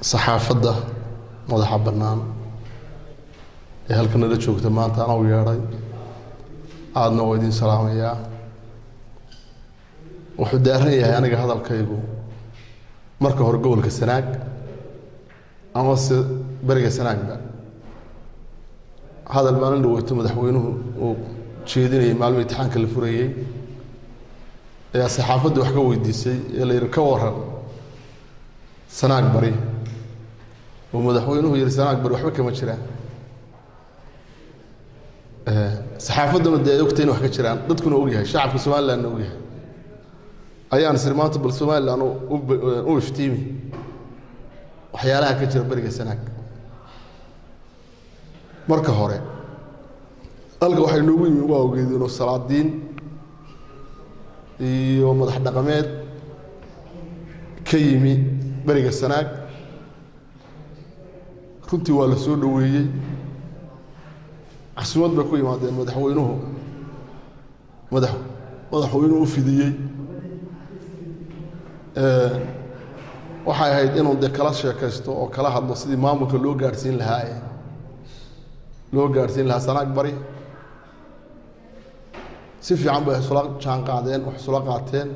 saxaafadda madaxa bannaan ee halkan nala joogta maanta anaa u yeedhay aadna waa idin salaamayaa. wuxuu daaran yahay aniga hadalkaygu marka hore gobolka Sanaag ama se bariga Sanaagba hadal maalin dhaweyto madaxweynuhu uu jeedinayay maalmo imtixaanka la furayay ee saxaafaddu wax ka weydiisay ee la yiri ka waran Sanaag bari oo madaxweynuhu yiri Sanaag bari waxba kama jiraan. saxaafadduna dee ogtayn wax ka jiraan dadkuna og yahay shacabka Soomaaliland og yahay ayaan sirmaanta bal Soomaaliland u iftiimi waxyaalaha ka jira bariga Sanaag. marka hore halka waxay noogu yimi waa ogeedino salaadiin iyo madax dhaqameed ka yimi bariga Sanaag runtii waa la soo dhaweeyay casuumad ba ku yimaadeen madaxweynuhu u fidiyay waxay ahayd inuu de kala sheekaysto oo kala hadlo sidii maamulka loo gaarsiin lahaa Sanaag bari si fiican bay isla jaan qaadeen wax isla qaateen.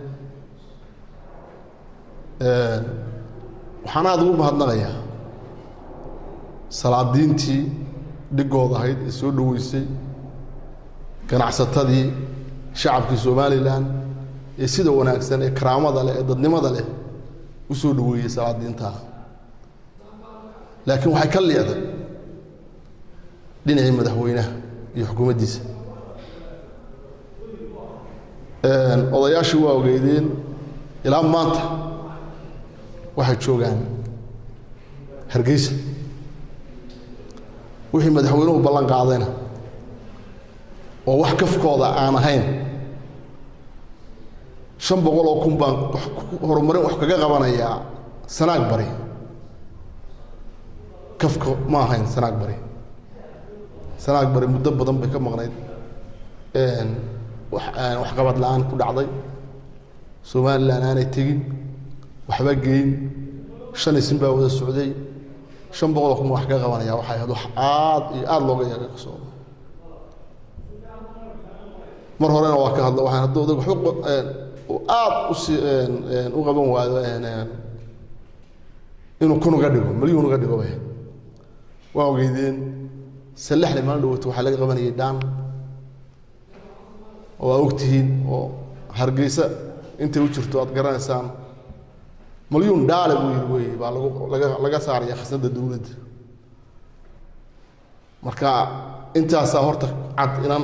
waxaan aad ugu mahadnaqayaa salaadiintii dhigooda ahayd ee soo dhaweysay ganacsatadii shacabkii Soomaaliland ee sida wanaagsan ee karaamada leh ee dadnimada leh u soo dhaweeyay salaadiinta. laakiin waxay ka leedahay dhinacii madaxweynaha iyo xukuumaddiisa. odayaashii waa ogeydeen ilaa maanta waxay joogaan Hargeysa wixii madaxweynuhu ballan qaadayna oo wax kafkooda aan ahayn 500 oo kun baan horumarin wax kaga qabanayaa Sanaag bari kafko ma ahayn Sanaag bari muddo badan bay ka maqnayd wax qabad la'aan ku dhacday Soomaaliland aanay tegin waxba geyn 5 isin baa wada socday 500 kun wax ka qabanaya waxay ahayd wax aad looga yaqaan. mar horena waa ka hadlo waxaan hadda aad u qaban waayo inuu kun uga dhigo milyan uga dhigo waa ogeydeen salaxle maalin dhawaato waxa laga qabanayay daan oo ogtihiin oo Hargeysa intay u jirto aad garanaysaan milyan dhaal way baa laga saaraya khasnada dawladda. marka intaas horta cad inaan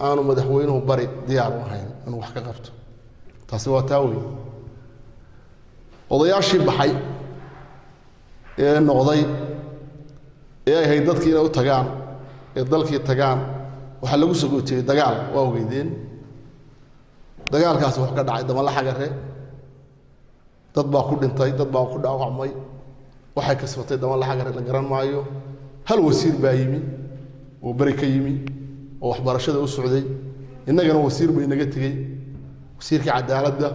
aanu madaxweynuhu bari diyaar u ahayn inuu wax ka qabto taasi waa taaway. odayaashii baxay ee noqday ee ay hay'ad dadkii inay u tagaan ee dalkii tagaan waxa lagu soo gootay dagaal waa ogeydeen dagaalkaas wax ka dhacay dama la xagare dad baa ku dhintay dad baa ku dhaawacmay waxay ka soo dama la xagare la garan maayo. hal wasiir baa yimi oo bari ka yimi oo waxbarashada u socday innagana wasiir bay naga tagay wasiirka cadaaladda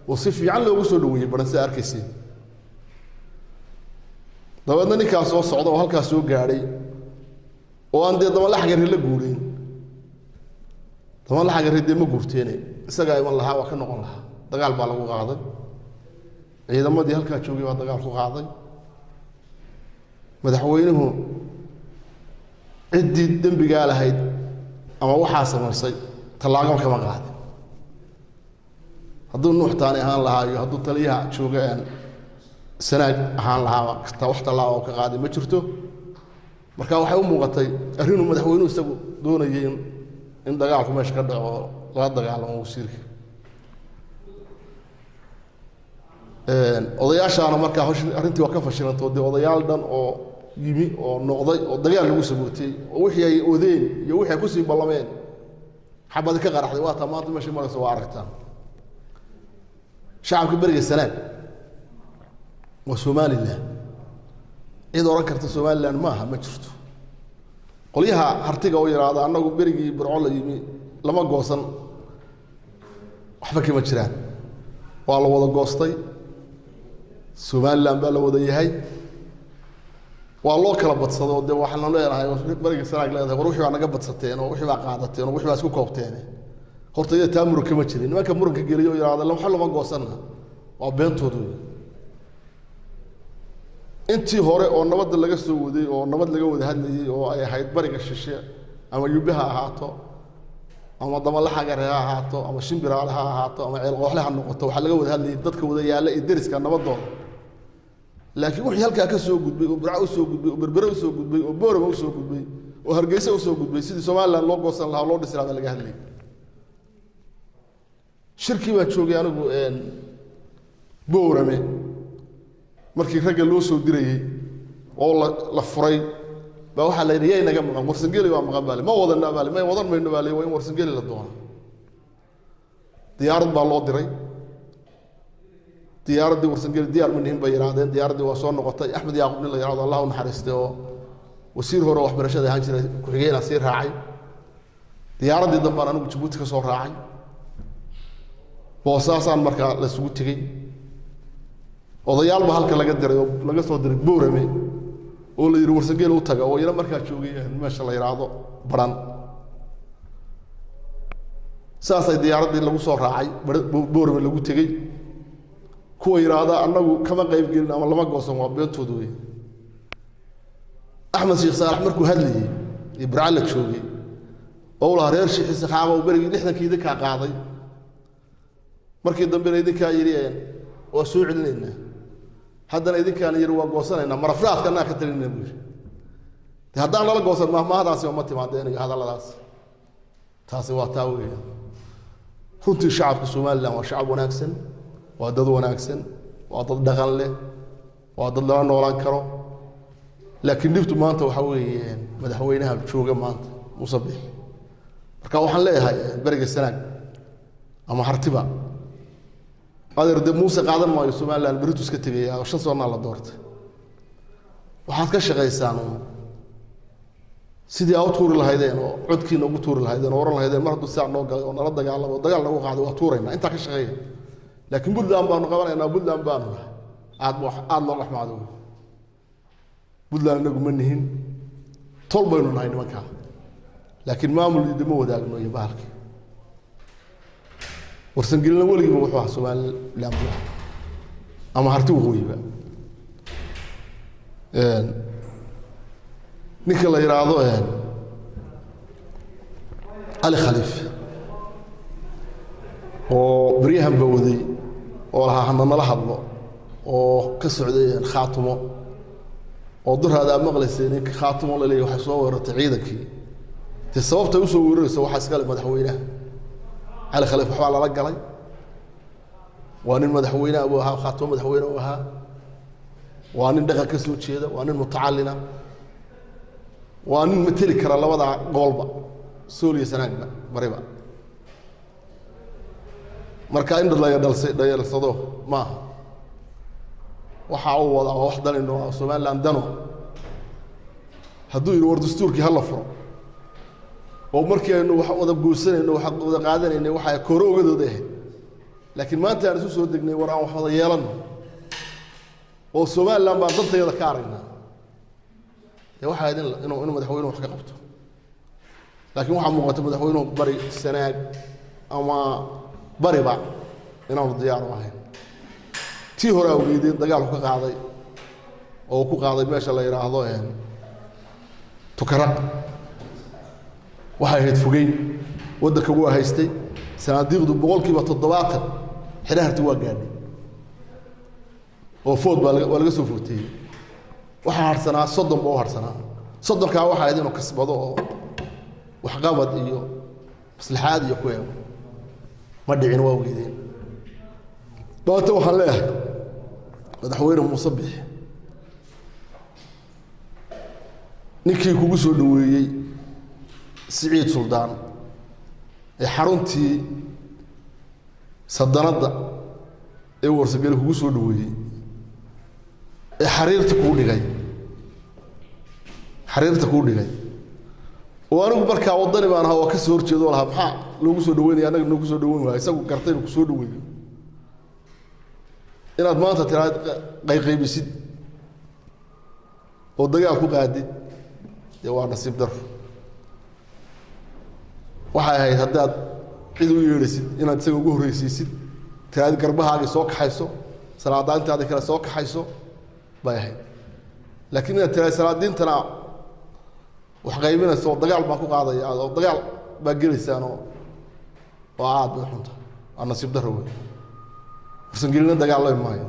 oo si fiican loogu soo dhaweeyay baransi arkaysay. dabadna ninkaas soo socda oo halkaas soo gaaray oo aan dee dama la xagare la guurin dama la xagare dee ma guurteen isaga ay lahaa waa ka noqon lahaa dagaal baa lagu qaaday ciidamadii halkaa joogay waa dagaal ku qaaday. madaxweynuhu ciddii dembigaa lahayd ama waxaa samaysay tallaabo kama qaadin hadduu nuuxtaani ahaan lahaa iyo hadduu taliyaha joogaan Sanaag ahaan lahaa wax tallaabo ka qaaday ma jirto. marka waxay u muuqatay arrinuu madaxweynuhu isagu doonayay in dagaalku meesha ka dhaco la dagaalamo wasiirka. odayaashaana markaa arrintii waa ka fashilantay dee odayaal dhan oo yimi oo noqday oo dagaal lagu sagootay oo wixii ay odeen iyo wixii ay ku sii ballameen xabad ka qaraxday waa tamaanta meesha marayso waa aragtaan. shacabka bariga Sanaag waa Soomaaliland cid oran karta Soomaaliland maaha ma jirto. qolyaha hartiga oo yiraahdo annagu berigii burco la yimi lama goosan waxba kama jiraan waa la wada goostay Somaliland baa la wada yahay waa loo kala badsado de waxaan leenahay bariga sanaag leedahay war wixii baa naga badsateen oo wixii baa qaadateen oo wixii baa isku koobteen horta iyada taamur kama jirin nimanka muranka geliyo yiraahdo waxa lama goosanna waa beentoodu intii hore oo nabad laga soo waday oo nabad laga wada hadlayay oo ay ahayd bariga shishe ama yubaha ahaato ama damala xagar ha ahaato ama shimbiraal ha ahaato ama ceel qooxle ha noqoto waxa laga wada hadlayay dadka wada yaala ee deriska nabadooda laakiin wixii halka ka soo gudbay oo burco soo gudbay oo berbera soo gudbay oo boorama soo gudbay oo hargeysa soo gudbay sidii Soomaaliland loo goosan lahaa loo dhisay laga hadlay shirkii baa joogay anigu boorame markii ragga loo soo dirayay oo la furay ba waxa la yiri naga maqan warsangeli waa maqan baale ma wadanna baale ma wadan mayno baale waa in warsangeli la doono diyaarad baa loo diray diyaaradii warsangeli diyaar ma nihin bay yiraahdeen diyaaradii waa soo noqotay Axmed Yaaqub nin la yiraahdo Allah u naxariisto oo wasiir hore waxbarashada ahaan jiray ku xigeenaa sii raacay diyaaradii dambe anigu Djibouti ka soo raacay boosaasaan markaa la isugu tagay odayaal ba halka laga diray oo laga soo diray boorame oo la yiri warsangeli u taga oo ila markaa joogay meesha la yiraahdo baran saasay diyaaradii lagu soo raacay boorame lagu tagay kuwa yiraahdo anagu kama qayb gelin ama lama goosan waa beentoodu way Axmed Sheikh Saalax markuu hadlayay Ibrahim la joogay oo la reer Sheikh Saxaaba oo barigi 60kii ka qaaday markii dambe idinka yiriyeen oo soo celinayna haddana idinkaan yiri waa goosanayna marafraadkana ka talinayna buu haddaan la goosan mahmaadaasi uma timaadeen hadalladaas taasi waa taawiyay runtii shacabka Soomaaliland waa shacab wanaagsan waa dad wanaagsan waa dad dhaqan leh waa dad la noolaan karo laakiin dibtu maanta waxa weeyeen madaxweynaha jooga maanta Musabbix marka waxaan leeyahay bariga sanaag ama hartiba adeer de Muuse qaadan maayo Soomaaliland baritu iska tagay oo 5 sano la doortay waxaad ka shaqeysaan sidii aad tuuri lahaydeen oo codkiina ugu tuuri lahaydeen oo oran lahaydeen mar hadduu saac noo galay oo nala dagaalamo dagaal lagu qaado waa tuurayna inta ka shaqeeyay laakiin Puntland baanu qabanaynaa Puntland baanu aad loo raxmaado Puntland nagu ma nihin tol baynu nahay nimanka laakiin maamul idimo wadaagno iyo bahalka warsangelina waligiiba wuxuu ahaa Soomaaliland ama harti waqooyiba ninka la yiraahdo Ali Khaliif oo bariyahan bawday oo lahaa nala hadlo oo ka socday khaatumo oo durhada maqlaysay in khaatumo la leeyahay waxa soo weerartay ciidankii te sababta uu soo weerarayso waxa iska leh madaxweynaha Ali Khaliif waxa la galay waa nin madaxweynaha uu ahaa khaatumo madaxweynaha uu ahaa waa nin dhaqan ka soo jeeda waa nin mutacallina waa nin matali kara labada goolba Soomaaliya sanaagba bariba marka in dad la dhayalsado ma waxa uu wada wax dalino Soomaaliland dano hadduu yiri war dastuurkii hal la furo oo markii aynu wax wada goosanayno wax wada qaadanayno waxa ay koro ogadooda ahayd laakiin maanta aan isu soo degnay war aan wax wada yeelano oo Soomaaliland baa dantayada ka aragnaa waxa ay inuu madaxweynuhu wax ka qabto laakiin waxa muuqata madaxweynuhu bari sanaag ama bariba inaanu diyaar u ahayn tii hore uu geeday dagaal ka qaaday oo ku qaaday meesha la yiraahdo Tukaraq waxay ahayd fogeyn wadanka uu haystay sanaadiiqdu 70% xiraartii waa gaadhay oo football laga soo footay waxa harsanaa 30 boo harsanaa 30 ka waxa ay inuu kasbado oo wax qabad iyo maslaxaad iyo ku yeelo ma dhicin waa weedeen baata waxa leeyahay madaxweyne Musabbix ninkii kugu soo dhaweeyay Siciid Suldaan ee xaruntii sadanada ee warsageli kugu soo dhaweeyay ee xariirta ku dhigay oo anigu markaa wadani baan ahaa oo ka soo horjeedo laha maxaa loogu soo dhaweynaya anaga noogu soo dhaweyn waay isagu gartay inuu ku soo dhaweeyo inaad maanta tiraad qaybisid oo dagaal ku qaadid dee waa nasiib daro waxay ahayd haddaad cid u yeedhisid inaad isaga ugu horreysiisid tiraad garbahaagii soo kaxayso salaadaantaada kale soo kaxayso bay ahayd laakiin inaad tiraad salaadiintana wax qaybinayso oo dagaal baan ku qaadaya oo dagaal baa gelaysaan oo aad bay xunta waa nasiib daro wey marsan gelina dagaalami maayo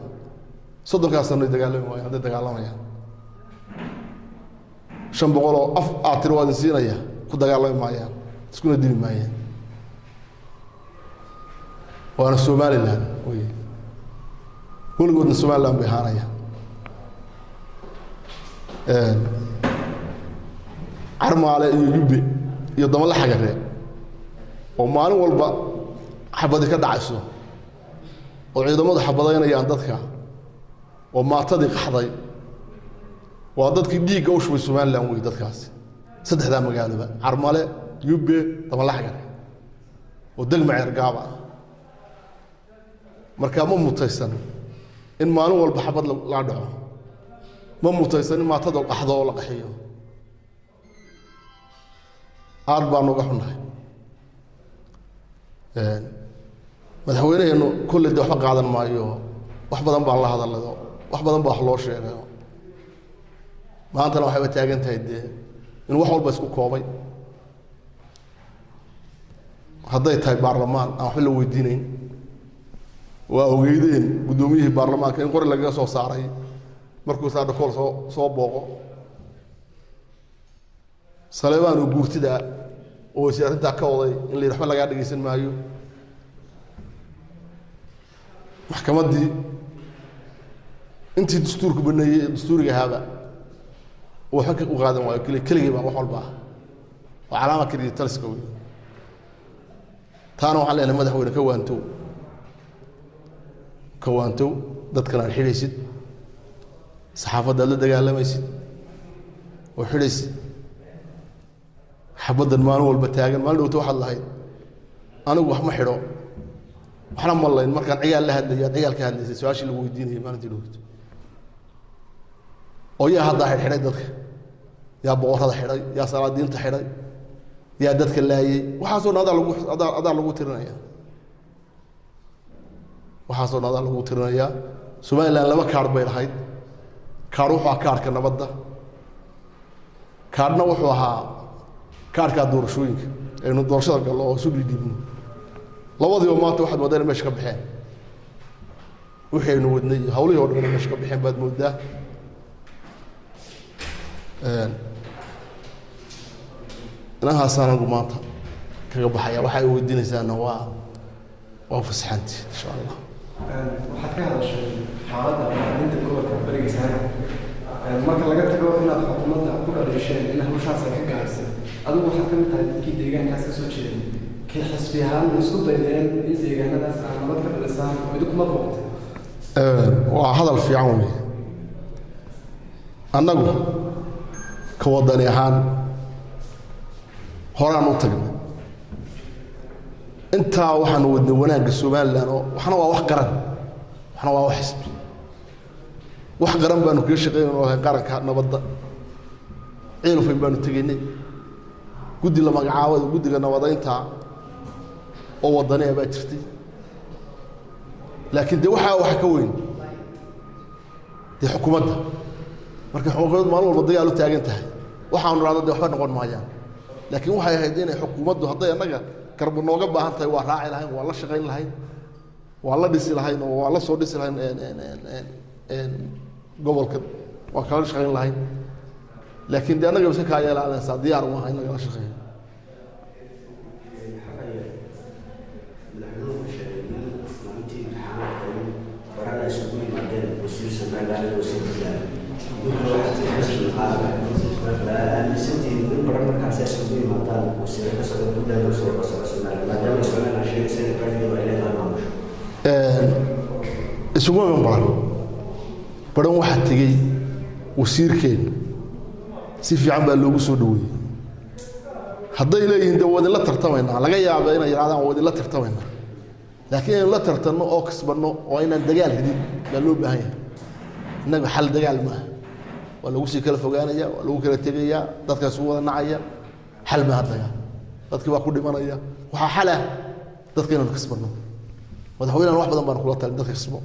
soddonkaas sano dagaalami maayo hadday dagaalamayaan 500 oo af aad tiri waad siinaya ku dagaalami maayaan iskuna dili maayaan waana Somaliland wey weligoodna Somaliland bay haanayaan Armaale iyo Yube iyo Damala Xagare oo maalin walba xabad ka dhacayso oo ciidamadu xabadaynayaan dadka oo maatadii qaxday waa dadkii dhiigga u shubay Somaliland way dadkaasi saddexda magaalada Armaale Yube Damala Xagare oo degmo Cergaaba marka ma mutaysan in maalin walba xabad la dhaco ma mutaysan in maatada qaxdo oo la qaxiyo aad baan uga xunahay madaxweynaheenu kulli wax qaadan maayo wax badan baan la hadalado wax badan baa wax loo sheegay maantana waxay taagan tahay in wax walba isku koobay hadday tahay baarlamaan aan wax la weydiinayn waa ogeydeen gudoomiyihii baarlamaanka in qori laga soo saaray markuu saada kool soo booqo Saleebaan oo guurtida oo siyaasadda ka waday in la waxba laga dhageysan maayo maxkamadii intii dastuurku baneeyay dastuuriga haba oo xaq u qaadan waayo kaliya wax walba waa calaamad kaliya taliska weey taana waxa la madaxweyne ka waanto dadkana xiriisid saxaafadda la dagaalamaysid oo xiriisid xabadan maalin walba taagan maalin dhowto waxaad lahayd anigu wax ma xidho waxna ma layn markaan ciyaal la hadlayo ciyaal ka hadlaysay su'aashii lagu weydiinayay maalintii dhowto oo yaa hadda xidhay dadka yaa boqorada xidhay yaa salaadiinta xidhay yaa dadka laayay waxaasoo adaa lagu tirinaya waxaasoo adaa lagu tirinaya Somaliland laba kaar bay lahayd kaar wuxuu ahaa kaarka nabadda kaarna wuxuu ahaa kaarka doorashooyinka aynu doorashada galno oo soo dhigno labadii oo maanta waxaad moodeen meesha ka baxeen wixii aynu wadnay hawlihii oo dhan meesha ka baxeen baad moodaa inaha saanagu maanta kaga baxaya waxa ay weydiinaysaana waa fasaxanti insha Allah waxaad ka hadashay xaaladda maalinta gobolka bariga saaran marka laga tago inaad xukuumadda ku dhaleesheen in hawshaas ay ka gaarsan adigu waxaad ka mid tahay dadkii deegaankaas ka soo jeeday kii xisbi ahaan isku daydeen in deegaanadaas aan nabad ka dhalisaan oo idinkuma booqatay waa hadal fiican wey annagu ka wadani ahaan horaan u tagnay intaa waxaan wadnay wanaagga Somaliland oo waxna waa wax qaran waxna waa wax xisbi wax qaran baanu ka shaqeynaa qaranka nabadda ciilfay baanu tageynay guddi la magacaabay guddiga nabadaynta oo wadaniga baa jirtay laakiin waxa ka weyn xukuumadda marka xukuumaddu maalin walba dagaal u taagan tahay waxaanu raadada waxba noqon maayaan laakiin waxay ahayd in xukuumaddu hadday anaga karbo nooga baahan tahay waa raaci lahayn waa la shaqeyn lahayn waa la dhisi lahayn oo waa la soo dhisi lahayn gobolka waa kala shaqeyn lahayn laakiin anaga iska ka yeelanaysa diyaar uma ahayn laga shaqeeyo isugu baran waxaa tegey wasiirkeen si fiican baa loogu soo dhaweeyey hadday leeyihiin wadin la tartamaynaa laga yaabo inay yiraahdaan wadin la tartamaynaa laakiin in la tartanno oo kasbanno oo inaan dagaal hidin baa loo baahan yahay innaga xal dagaal maaha waa lagu sii kala fogaanaya waa lagu kala tegaya dadkaas u wada nacaya xal ma hadaya dadkii baa ku dhimanaya waxaa xal ah dadka inaan kasbano madaxweynaha wax badan baan kula talin dadka kasbo